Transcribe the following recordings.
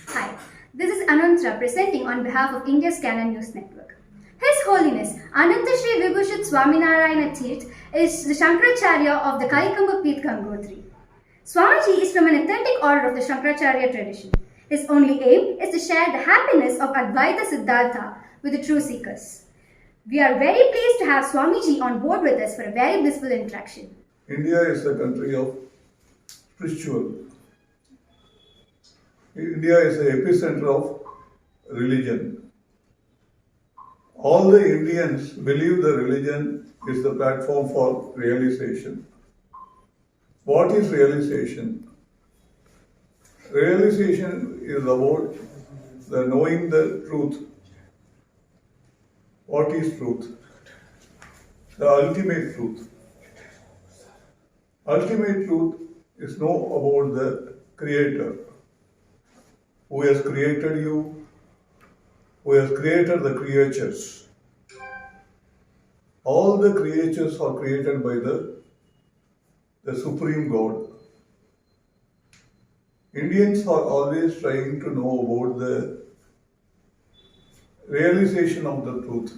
Hi, this is Anantra presenting on behalf of India's Canon News Network. His Holiness Ananta Shri Vibhushit Swaminarayana Tirth is the Shankaracharya of the Kaikamba Peeth Gangotri. Swamiji is from an authentic order of the Shankaracharya tradition. His only aim is to share the happiness of Advaita Siddhartha with the true seekers. We are very pleased to have Swamiji on board with us for a very blissful interaction. India is a country of spiritual. India is the epicenter of religion. All the Indians believe the religion is the platform for realization. What is realization? Realization is about the knowing the truth. What is truth? The ultimate truth. Ultimate truth is know about the Creator, who has created you, who has created the creatures. All the creatures are created by the Supreme God. Indians are always trying to know about the realization of the truth.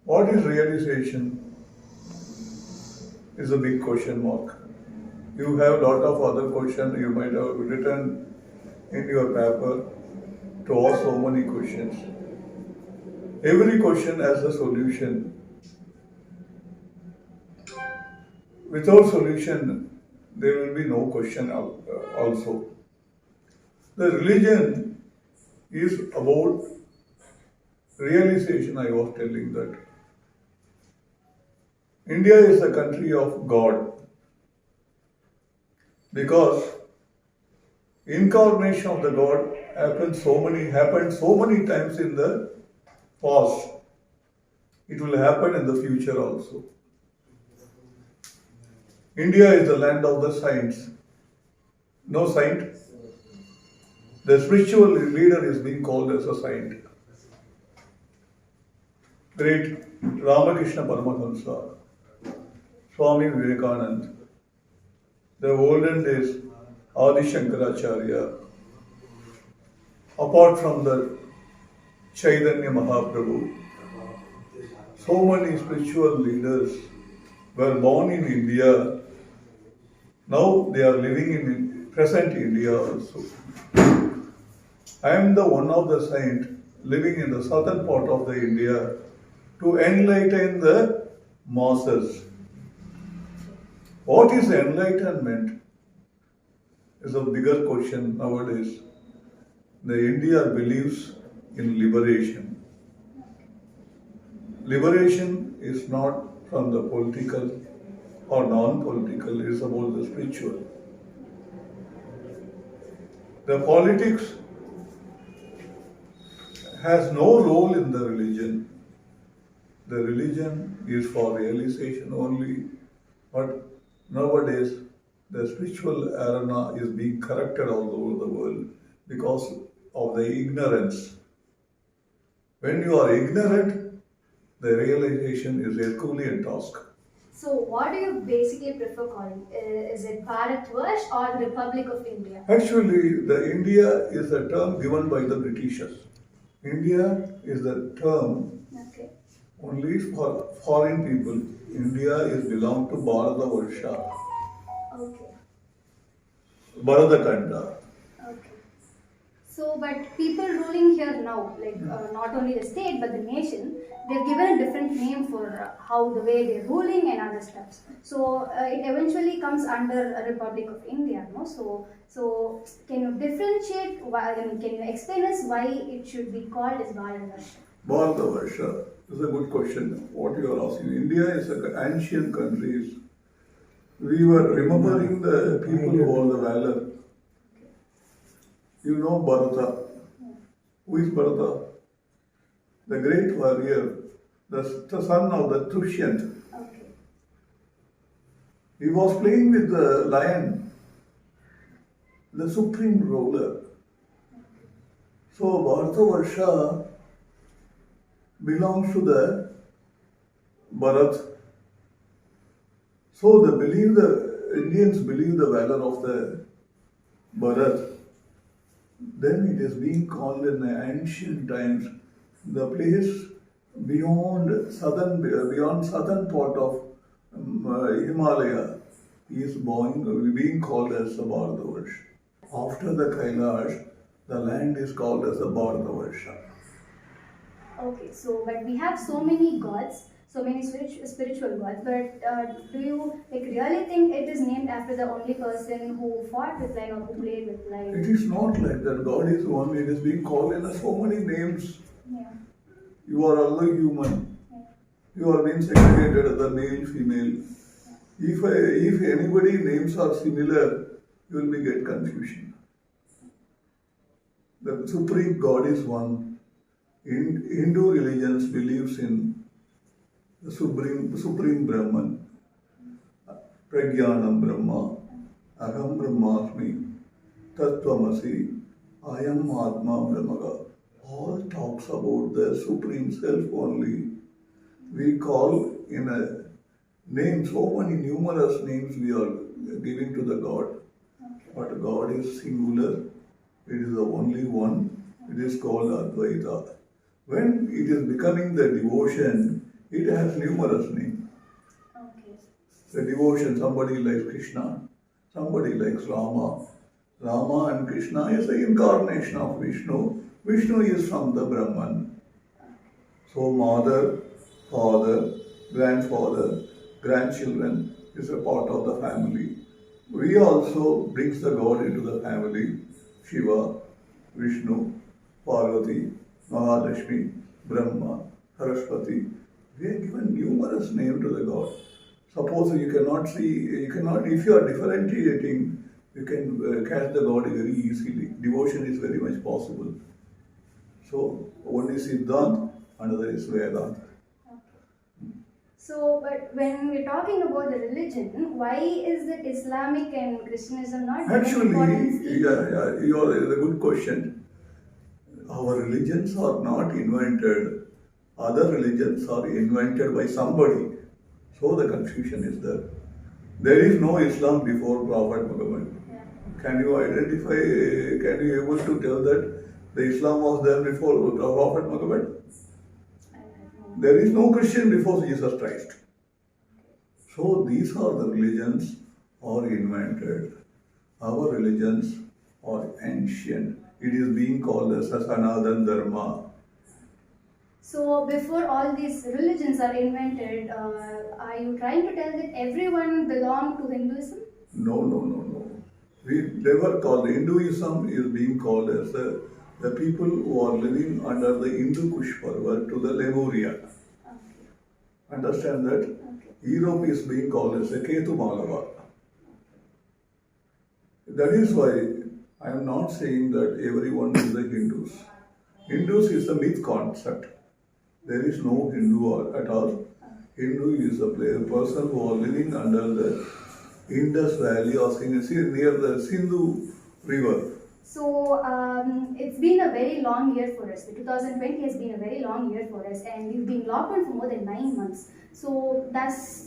What is realization? Is a big question mark. You have a lot of other questions you might have written in your paper to ask so many questions. Every question has a solution. Without solution, there will be no question also. The religion is about realization. I was telling that. India is a country of God. Because incarnation of the God happened so many times in the past. It will happen in the future also. India is the land of the saints. No saint. The spiritual leader is being called as a saint. Great Ramakrishna Paramahamsa, Swami Vivekananda, the olden days, Adi Shankaracharya, apart from the Chaitanya Mahaprabhu, so many spiritual leaders were born in India. Now they are living in present India also. I am the one of the saint living in the southern part of the India to enlighten the masses. What is enlightenment is a bigger question nowadays. The India believes in liberation. Liberation is not from the political or non-political, it is about the spiritual. The politics has no role in the religion. The religion is for realization only, but nowadays the spiritual arena is being corrupted all over the world because of the ignorance. When you are ignorant, the realization is Herculean task. So, what do you basically prefer calling? Is it Bharatvarsh or the Republic of India? Actually, the India is a term given by the Britishers. India is the term Okay. only for foreign people. India is belong to Bharatavarsha, Okay. Bharatkhanda. Okay. So, but people ruling here now, like not only the state but the nation, they've given a different name for how the way they're ruling and other stuff. So it eventually comes under a Republic of India, no? So can you differentiate? Why? I mean, can you explain us why it should be called as Bharatvarsha? Bharatavarsha is a good question. What you are asking. India is an ancient country. We were remembering the people who are the valor. You know Bharata. Who is Bharata? The great warrior, the son of the Dushyant. Okay. He was playing with the lion, the supreme ruler. So Bharatavarsha belongs to the Bharat. So the Indians believe the valor of the Bharat. Then it is being called in the ancient times the place beyond southern part of Himalaya is being called as the Bharatavarsha. After the Kailash, the land is called as the Bharatavarsha. Okay. So, but we have so many gods, so many spiritual gods. But do you really think it is named after the only person who fought with lion or who played with lion? It is not like that. God is one. It is being called in so many names. Yeah. You are also human. Yeah. You are being segregated as the male, female. If anybody names are similar, you will get confusion. The supreme God is one. Hindu religions believes in the supreme Brahman, Pragyanam Brahma, Aham Brahmasmi, Tattvamasi, I am Atma Brahmaga. All talks about the supreme self only. We call in a name, so many numerous names we are giving to the God. But God is singular. It is the only one. It is called Advaita. When it is becoming the devotion, it has numerous names. Okay. The devotion, somebody likes Krishna, somebody likes Rama. Rama and Krishna is the incarnation of Vishnu. Vishnu is from the Brahman. So mother, father, grandfather, grandchildren is a part of the family. We also brings the God into the family. Shiva, Vishnu, Parvati, Mahalakshmi, Brahma, Saraswati. We have given numerous names to the God. Suppose if you are differentiating, you can catch the God very easily. Devotion is very much possible. So, one is Siddhant, another is Vedanta. So, but when we're talking about the religion, why is it Islamic and Christianism not given Actually, importance equally? it's a good question. Our religions are not invented. Other religions are invented by somebody. So the confusion is there. There is no Islam before Prophet Muhammad. Yeah. Can you able to tell that the Islam was there before Prophet Muhammad? I don't know. There is no Christian before Jesus Christ. So these are the religions are invented. Our religions are ancient. It is being called as Sanatana Dharma. So, before all these religions are invented, are you trying to tell that everyone belonged to Hinduism? No. We never call Hinduism is being called as the people who are living under the Hindu Kush Parvat to the Lemuria. Okay. Understand that? Okay. Europe is being called as a Ketu Malava. That is why I am not saying that everyone is the Hindus. Hindus is a myth concept. There is no Hindu at all. Hindu is a person who are living under the Indus Valley or near the Sindhu River. So it's been a very long year for us. The 2020 has been a very long year for us, and we've been locked on for more than 9 months. So does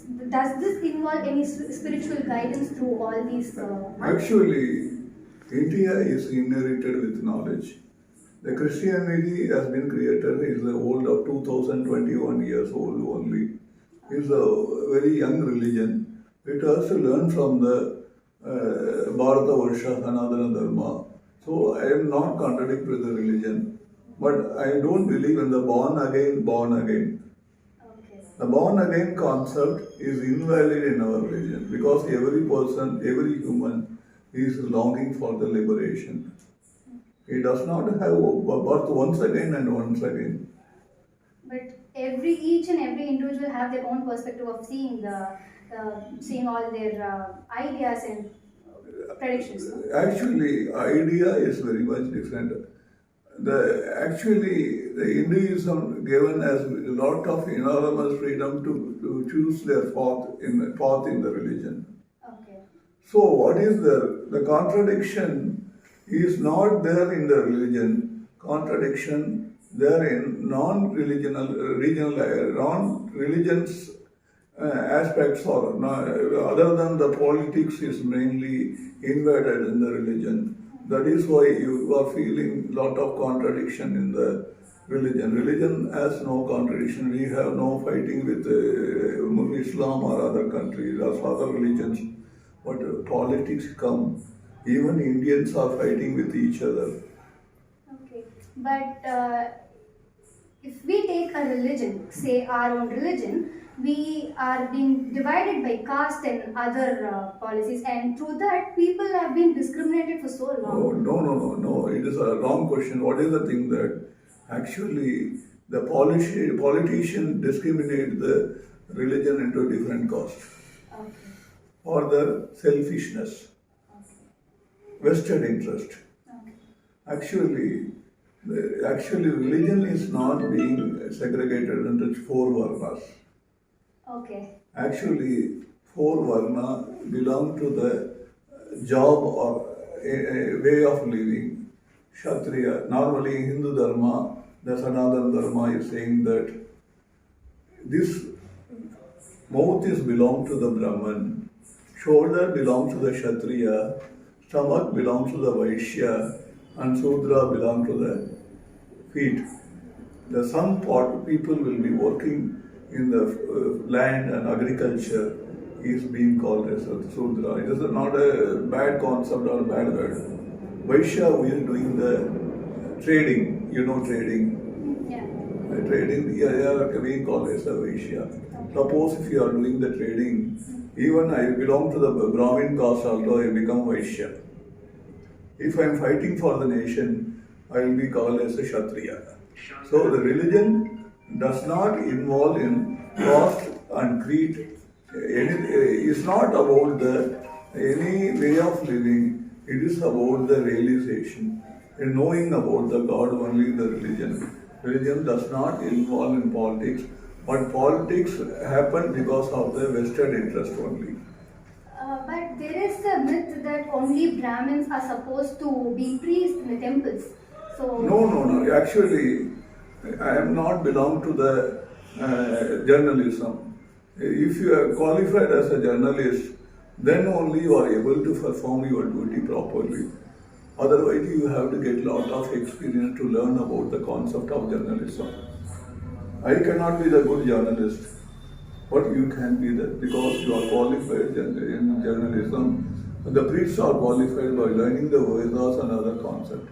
this involve any spiritual guidance through all these months? Actually, India is inherited with knowledge. The Christianity has been created, is old of 2021 years old only. It's a very young religion. It has to learn from the Bharata Varsha, Sanatana Dharma. So I am not contradicting with the religion, but I don't believe in the born again, born again. Okay. The born again concept is invalid in our religion because every person, every human is longing for the liberation. He does not have birth once again and once again. But each and every individual have their own perspective of seeing all their ideas and predictions. No? Actually, idea is very much different. The Hinduism given as a lot of enormous freedom to choose their path in the religion. Okay. So what is the contradiction is not there in the religion. Contradiction there in non-religions aspects or other than the politics is mainly embedded in the religion. That is why you are feeling lot of contradiction in the religion. Religion has no contradiction. We have no fighting with Islam or other countries or other religions. But politics come. Even Indians are fighting with each other. Okay. But if we take a religion, say our own religion, we are being divided by caste and other policies, and through that people have been discriminated for so long. No. It is a wrong question. What is the thing that actually the politician discriminate the religion into different castes Okay. for their selfishness, vested interest. Okay. Actually, religion is not being segregated into four varnas. Okay. Actually, four varna belong to the job or a way of living. Kshatriya, normally in Hindu Dharma, the Sanatana Dharma is saying that this mouth is belong to the Brahman, shoulder belongs to the Kshatriya, stomach belongs to the Vaishya, and Sudra belong to the feet. Some part people will be working in the land and agriculture is being called as a Sudra. It is not a bad concept or a bad word. Vaishya, we are doing the trading, trading. Yeah. Trading, being called as a Vaishya. Suppose if you are doing the trading, even I belong to the Brahmin caste also, I become Vaishya. If I am fighting for the nation, I will be called as a Kshatriya. So the religion does not involve in caste and creed. It's not about any way of living. It is about the realization and knowing about the God only the religion. Religion does not involve in politics, but politics happen because of the vested interest only. But there is a myth that only Brahmins are supposed to be priests in the temples. So No. Actually, I am not belong to the journalism. If you are qualified as a journalist, then only you are able to perform your duty properly. Otherwise, you have to get a lot of experience to learn about the concept of journalism. I cannot be the good journalist, but you can be that because you are qualified in journalism. The priests are qualified by learning the Vedas and other concepts.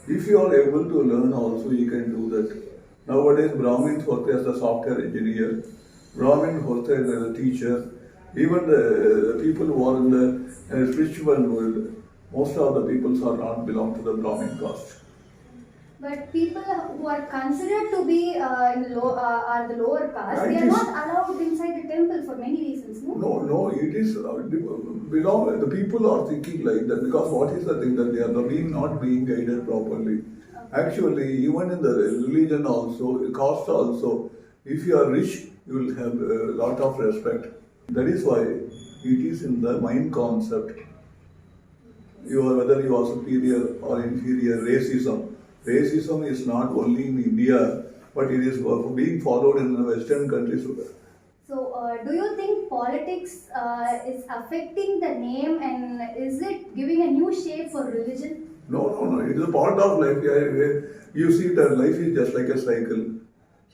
If you are able to learn also, you can do that. Nowadays, Brahmins work as a software engineer, Brahmins work as a teacher, even the people who are in the spiritual world, most of the people are not belong to the Brahmin caste. But people who are considered to be in the are the lower caste, they are It is- not allowed inside the temple for many reasons, no? No, it is the people are thinking like that because what is the thing that they are not being guided properly. Actually, even in the religion also, caste also, if you are rich, you will have a lot of respect. That is why it is in the mind concept. Whether you are superior or inferior, racism. Racism is not only in India, but it is being followed in the Western countries. So, do you think politics is affecting the name, and is it giving a new shape for religion? No, no, no. It is a part of life. You see that life is just like a cycle.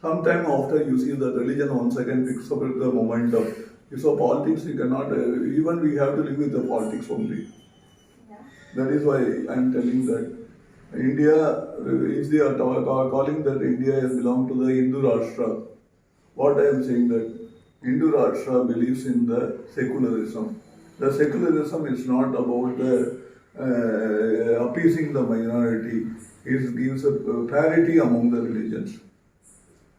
Sometime after you see that religion once again picks up the momentum. So politics, you cannot, even we have to live with the politics only. Yeah. That is why I am telling that India, if they are calling that India has belonged to the Hindu Rashtra, what I am saying that Hindu Rashtra believes in the secularism. The secularism is not about the appeasing the minority. It gives a parity among the religions.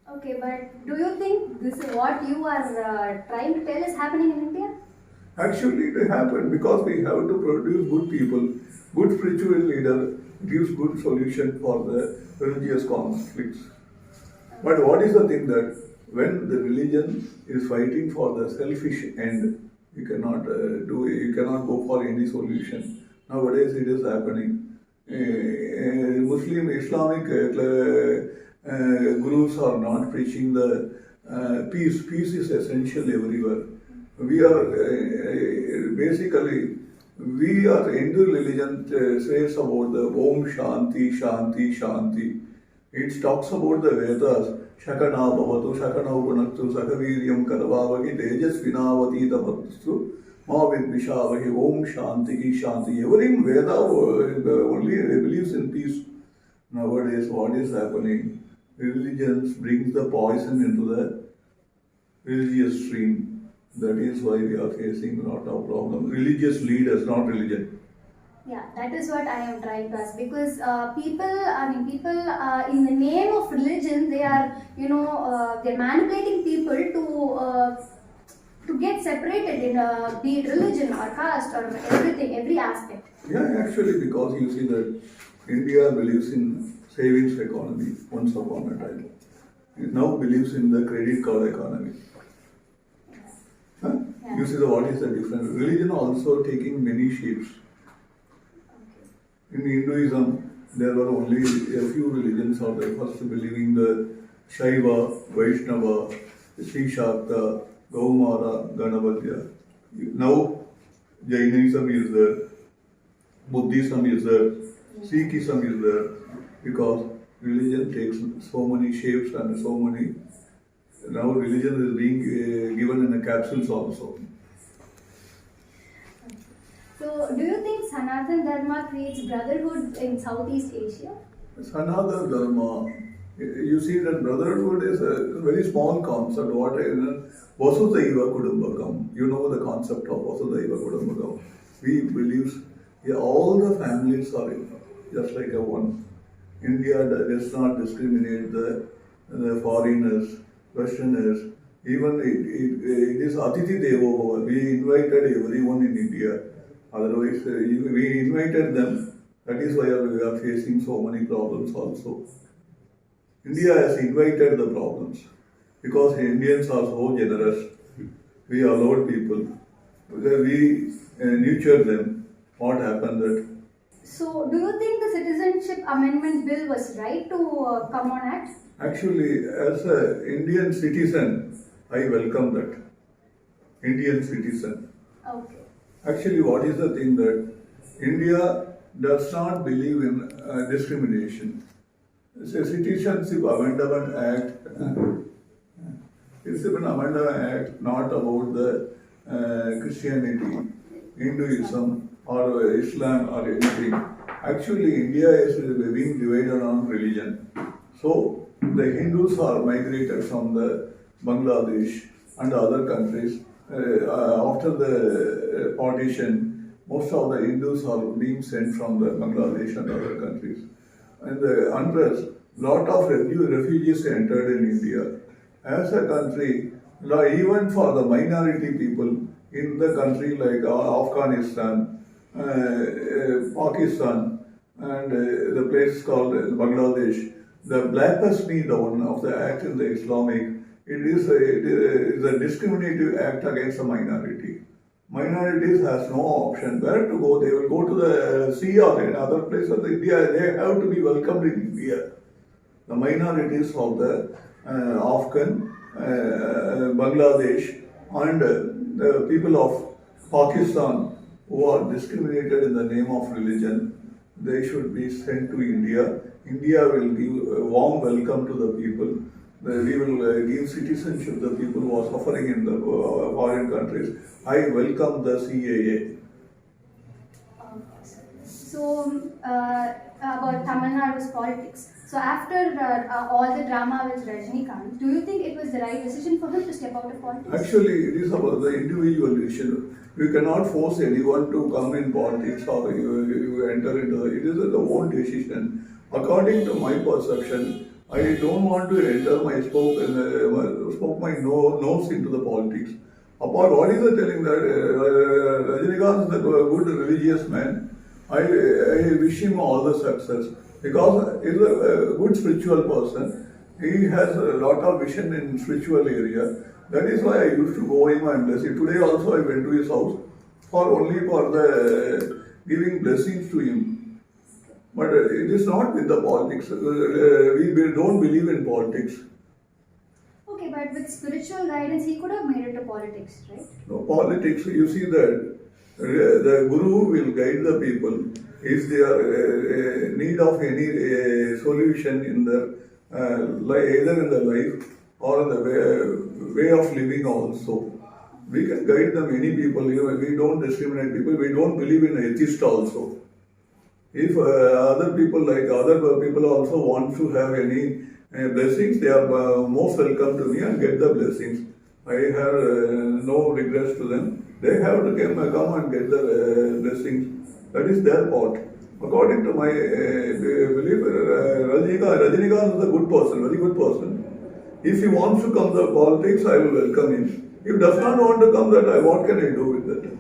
Okay, but do you think this is what you are trying to tell is happening in India? Actually, it happened because we have to produce good people, good spiritual leader gives good solution for the religious conflicts. But what is the thing that when the religion is fighting for the selfish end, you cannot you cannot go for any solution. Nowadays, it is happening. Muslim Islamic gurus are not preaching the peace. Peace is essential everywhere. We are basically we are Hindu religion says about the Om Shanti Shanti Shanti. It talks about the Vedas. Shakana Bhavatu Shakana Upanaktu Sakaviryam Karavavaki Tejas Vinavati Tapatsu Mavid Vishavahi Om Shanti Shanti. Every Veda only believes in peace. Nowadays, what is happening? Religions brings the poison into the religious stream. That is why we are facing a lot of problems. Religious leaders, not religion. Yeah, that is what I am trying to ask, because people in the name of religion, they are, they're manipulating people to get separated in be it religion or caste or everything, every aspect. Yeah, actually, because you see that India believes in savings economy once upon a time. It now believes in the credit card economy. Huh? Yeah. You see what is the difference? Religion also taking many shapes. In Hinduism, there were only a few religions are there. First believing the Shaiva, Vaishnava, Sri Shakta, Gaumara, Ganabadya. Now Jainism is there, Buddhism is there, Sikhism is there, because religion takes so many shapes and so many. Now religion is being given in a capsules also. So, do you think Sanatana Dharma creates brotherhood in Southeast Asia? Sanatana Dharma, you see that brotherhood is a very small concept. Vasudhaiva Kudumbakam. You know the concept of Vasudhaiva Kudumbakam. We believe all the families are just like a one. India does not discriminate the foreigners, Westerners. Even it is Atithi Devo Bhava. We invited everyone in India. Otherwise, we invited them. That is why we are facing so many problems also. India has invited the problems because Indians are so generous. We allowed people. We nurtured them. What happened that? So, do you think the Citizenship Amendment Bill was right to come on act? Actually, as an Indian citizen, I welcome that. Indian citizen. Okay. Actually, what is the thing that India does not believe in discrimination. It's a Citizenship Amendment Act. It's an Amendment Act not about the Christianity, Hinduism, or Islam or anything. Actually, India is being divided on religion. So, the Hindus are migrated from the Bangladesh and other countries. After the partition, most of the Hindus are being sent from the Bangladesh and other countries. And the unrest, lot of refugees entered in India. As a country, even for the minority people in the country like Afghanistan, Pakistan, and the place called Bangladesh. The blasphemy, the one of the act in the Islamic, it is a discriminative act against a minority. Minorities has no option where to go. They will go to the sea or in other places of India. They have to be welcomed in India. The minorities of the Afghan, Bangladesh, and the people of Pakistan who are discriminated in the name of religion, they should be sent to India. India will give a warm welcome to the people. We will give citizenship to the people who are suffering in the foreign countries. I welcome the CAA. So, about Tamil Nadu's politics. So, after all the drama with Rajinikanth, do you think it was the right decision for him to step out of politics? Actually, it is about the individual decision. You cannot force anyone to come in politics or you enter into it. It is their own decision. According to my perception, I don't want to enter my spoke my nose into the politics. Apart, what is the telling that Rajinikanth is a good religious man? I wish him all the success because he is a good spiritual person. He has a lot of vision in spiritual area. That is why I used to go him and bless him. Today also I went to his house for the giving blessings to him. But it is not with the politics. We don't believe in politics. Okay, but with spiritual guidance, he could have made it to politics, right? No, politics, you see that the Guru will guide the people if they are in need of any solution in their either in the life or in the way of living also. We can guide them, any people. We don't discriminate people. We don't believe in atheist also. If other people also want to have any blessings, they are most welcome to me and get the blessings. I have no regrets to them. They have to come and get the blessings. That is their part. According to my belief, Rajinikanth is a good person, very good person. If he wants to come to politics, I will welcome him. If he does not want to come, what can I do with that?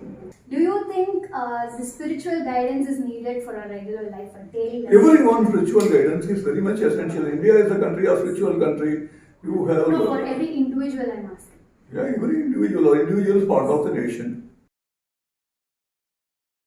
Do you think the spiritual guidance is needed for a regular life, a daily life? Everyone's spiritual guidance is very much essential. India is a country, a spiritual country. You have No, for every individual I'm asking. Yeah, every individual is part of the nation.